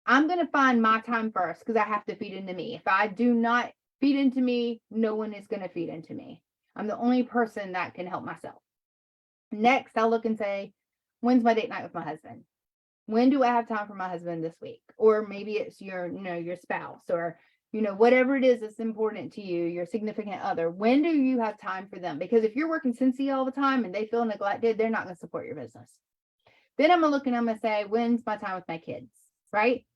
I'm going to find my time first, because I have to feed into me. If I do not feed into me, no one is going to feed into me. I'm the only person that can help myself. Next, I'll look and say, when's my date night with my husband? When do I have time for my husband this week? Or maybe it's your spouse, or, whatever it is that's important to you, your significant other. When do you have time for them? Because if you're working Scentsy all the time and they feel neglected, they're not going to support your business. Then I'm going to look and I'm going to say, when's my time with my kids, right?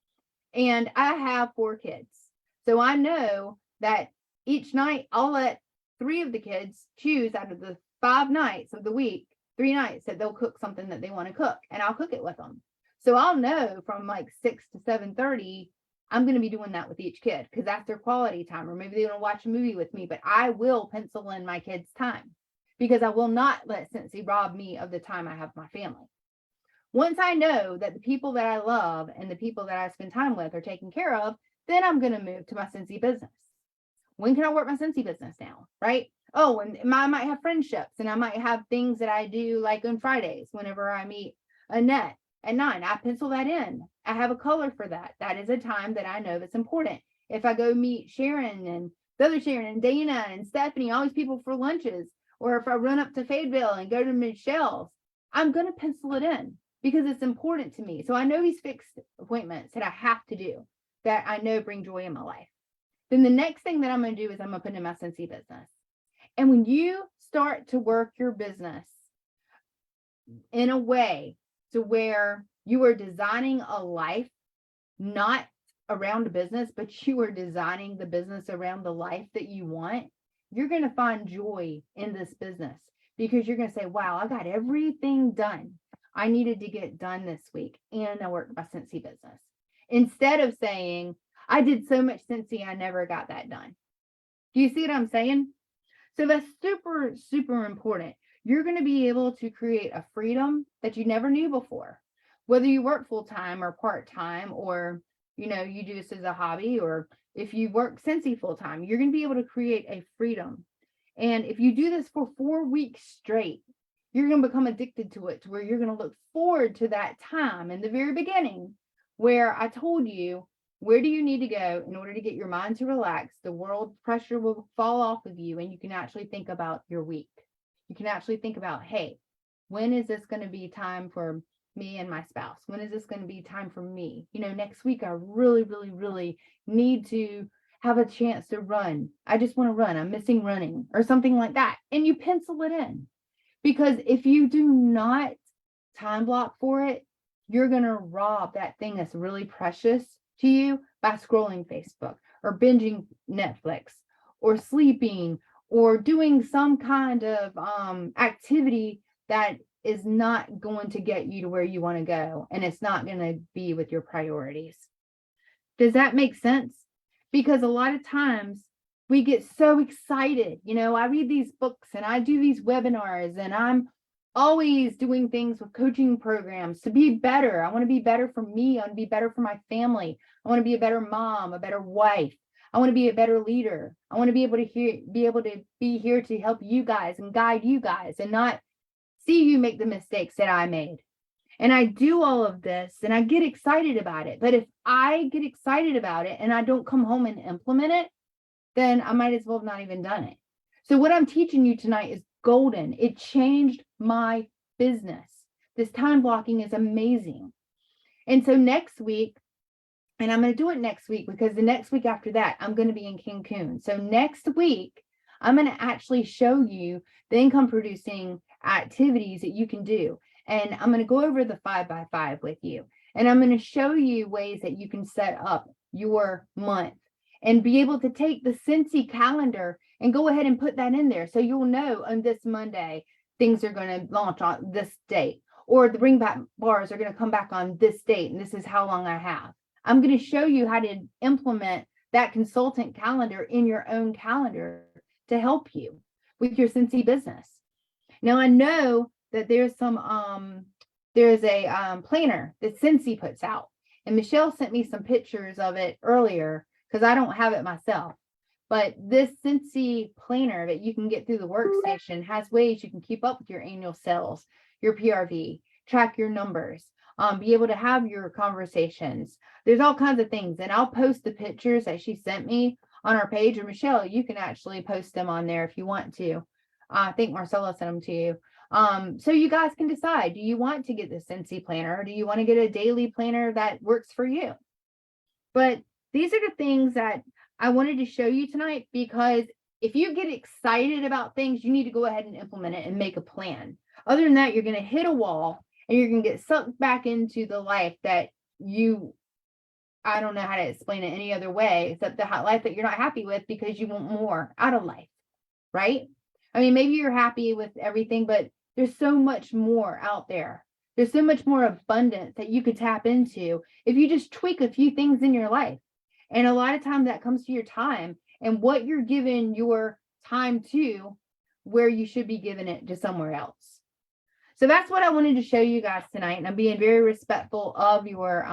And I have 4 kids. So I know that each night I'll let 3 of the kids choose out of the 5 nights of the week, 3 nights that they'll cook something that they want to cook, and I'll cook it with them. So I'll know from like 6 to 7:30, I'm going to be doing that with each kid, because that's their quality time. Or maybe they want to watch a movie with me, but I will pencil in my kids' time, because I will not let Scentsy rob me of the time I have with my family. Once I know that the people that I love and the people that I spend time with are taken care of, then I'm going to move to my Scentsy business. When can I work my Scentsy business now, right? Oh, and I might have friendships, and I might have things that I do like on Fridays whenever I meet Annette at 9. I pencil that in. I have a color for that. That is a time that I know that's important. if I go meet Sharon and the other Sharon and Dana and Stephanie, all these people for lunches, or if I run up to Fayetteville and go to Michelle's, I'm going to pencil it in because it's important to me. So I know these fixed appointments that I have to do that I know bring joy in my life. Then the next thing that I'm going to do is I'm going to put in my Scentsy business. And when you start to work your business in a way to where you are designing a life, not around a business, but you are designing the business around the life that you want, you're going to find joy in this business because you're going to say, wow, I got everything done I needed to get done this week. And I worked my Scentsy business. Instead of saying, I did so much Scentsy, I never got that done. Do you see what I'm saying? So that's super, super important. You're going to be able to create a freedom that you never knew before, whether you work full time or part time, or, you know, you do this as a hobby, or if you work Scentsy full time, you're going to be able to create a freedom. And if you do this for 4 weeks straight, you're going to become addicted to it, to where you're going to look forward to that time in the very beginning where I told you, where do you need to go in order to get your mind to relax? The world pressure will fall off of you, and you can actually think about your week. You can actually think about, hey, when is this going to be time for me and my spouse? When is this going to be time for me? You know, next week, I really, really, really need to have a chance to run. I just want to run. I'm missing running or something like that. And you pencil it in, because if you do not time block for it, you're going to rob that thing that's really precious to you by scrolling Facebook or binging Netflix or sleeping or doing some kind of activity that is not going to get you to where you want to go, and it's not going to be with your priorities. Does that make sense? Because a lot of times we get so excited. You know, I read these books and I do these webinars, and I'm always doing things with coaching programs to be better. I want to be better for me. I want to be better for my family. I want to be a better mom, a better wife. I want to be a better leader. I want to be able to be here to help you guys and guide you guys, and not see you make the mistakes that I made. And I do all of this and I get excited about it. But if I get excited about it and I don't come home and implement it, then I might as well have not even done it. So what I'm teaching you tonight is golden. It changed my business. This time blocking is amazing. And so next week, and I'm going to do it next week because the next week after that, I'm going to be in Cancun. So next week, I'm going to actually show you the income producing activities that you can do. And I'm going to go over the 5x5 with you. And I'm going to show you ways that you can set up your month and be able to take the Scentsy calendar and go ahead and put that in there. So you'll know on this Monday, things are going to launch on this date, or the bring back bars are going to come back on this date. And this is how long I have. I'm going to show you how to implement that consultant calendar in your own calendar to help you with your Scentsy business. Now, I know that there's a planner that Scentsy puts out, and Michelle sent me some pictures of it earlier because I don't have it myself. But this Scentsy planner that you can get through the workstation has ways you can keep up with your annual sales, your PRV, track your numbers, be able to have your conversations. There's all kinds of things. And I'll post the pictures that she sent me on our page. Or Michelle, you can actually post them on there if you want to. I think Marcella sent them to you. So you guys can decide, do you want to get the Scentsy planner, or do you want to get a daily planner that works for you? But these are the things that I wanted to show you tonight, because if you get excited about things, you need to go ahead and implement it and make a plan. Other than that, you're going to hit a wall and you're going to get sucked back into the life that I don't know how to explain it any other way, except the life that you're not happy with because you want more out of life, right? I mean, maybe you're happy with everything, but there's so much more out there. There's so much more abundance that you could tap into if you just tweak a few things in your life. And a lot of times that comes to your time and what you're giving your time to, where you should be giving it to somewhere else. So that's what I wanted to show you guys tonight. And I'm being very respectful of your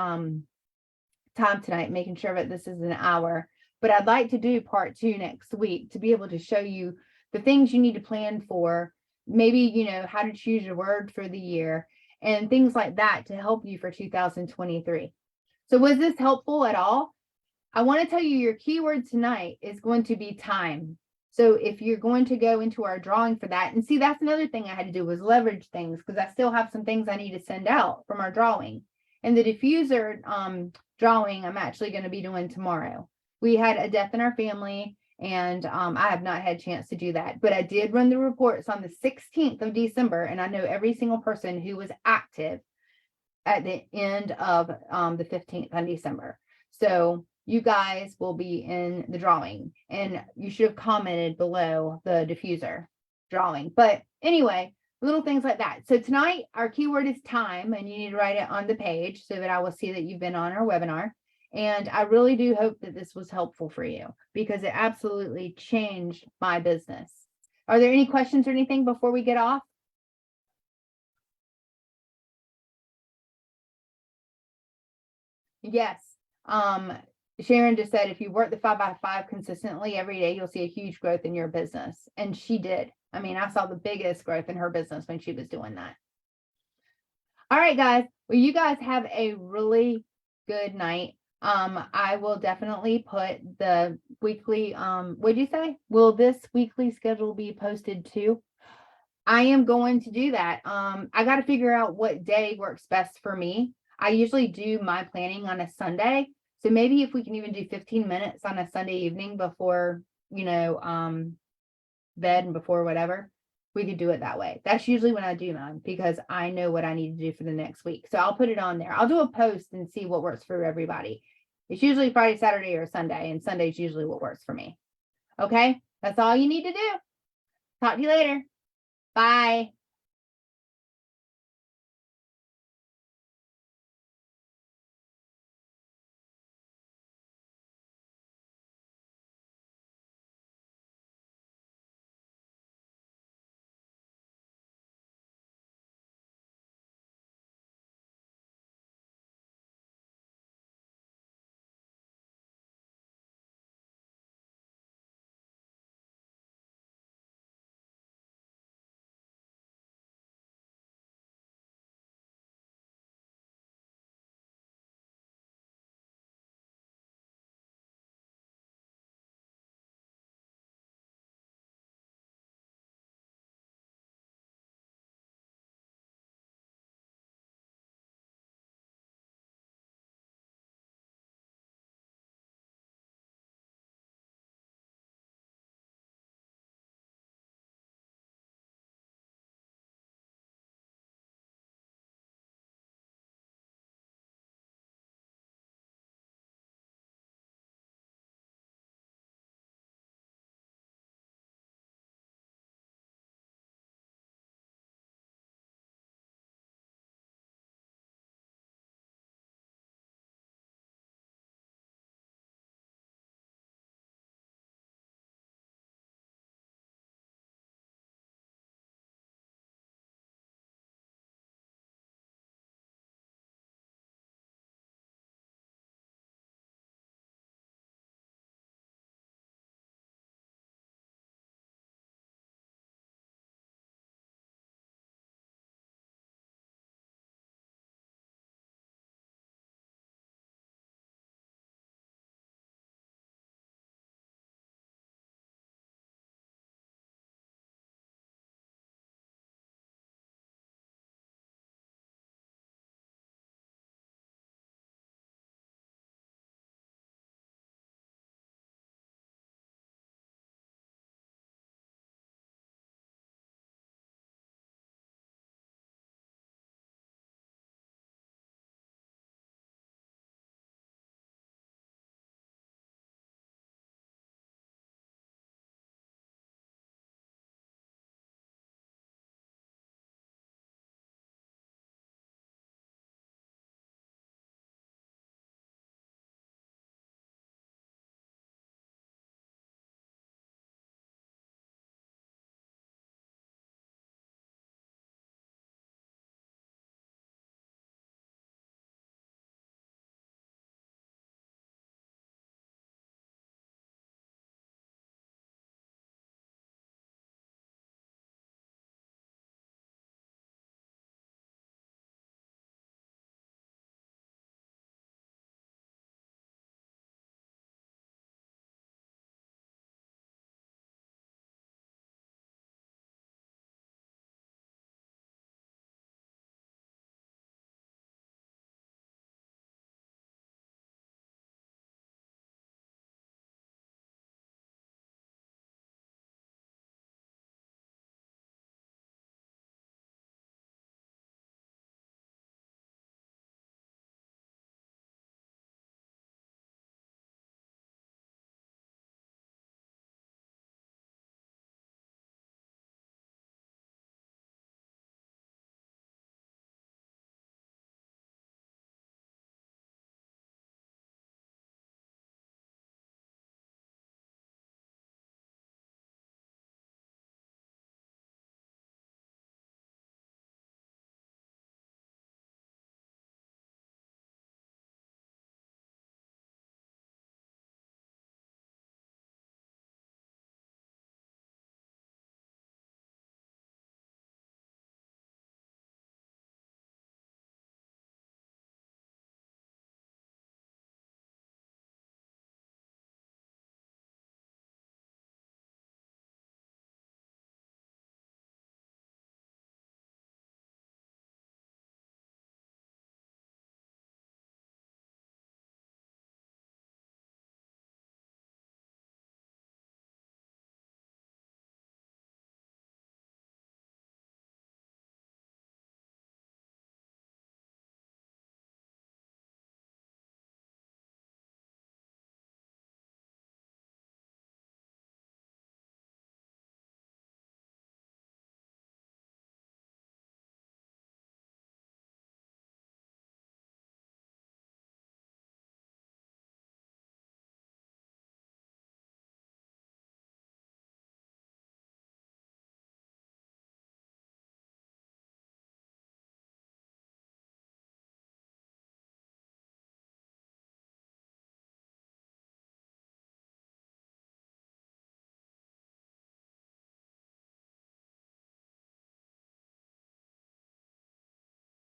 time tonight, making sure that this is an hour. But I'd like to do part 2 next week to be able to show you the things you need to plan for, maybe, you know, how to choose your word for the year and things like that to help you for 2023. So was this helpful at all? I want to tell you your keyword tonight is going to be time. So if you're going to go into our drawing for that, and see, that's another thing I had to do was leverage things because I still have some things I need to send out from our drawing. And the diffuser drawing I'm actually going to be doing tomorrow. We had a death in our family, and I have not had a chance to do that, but I did run the reports on the 16th of December, and I know every single person who was active at the end of the 15th on December. So you guys will be in the drawing, and you should have commented below the diffuser drawing. But anyway, little things like that. So tonight our keyword is time, and you need to write it on the page so that I will see that you've been on our webinar. And I really do hope that this was helpful for you because it absolutely changed my business. Are there any questions or anything before we get off? Yes. Sharon just said, if you work the 5x5 consistently every day, you'll see a huge growth in your business. And she did. I mean, I saw the biggest growth in her business when she was doing that. All right, guys. Well, you guys have a really good night. I will definitely put the weekly, what'd you say? Will this weekly schedule be posted too? I am going to do that. I got to figure out what day works best for me. I usually do my planning on a Sunday. So maybe if we can even do 15 minutes on a Sunday evening before, bed and before whatever, we could do it that way. That's usually when I do mine because I know what I need to do for the next week. So I'll put it on there. I'll do a post and see what works for everybody. It's usually Friday, Saturday, or Sunday, and Sunday's usually what works for me. Okay, that's all you need to do. Talk to you later. Bye.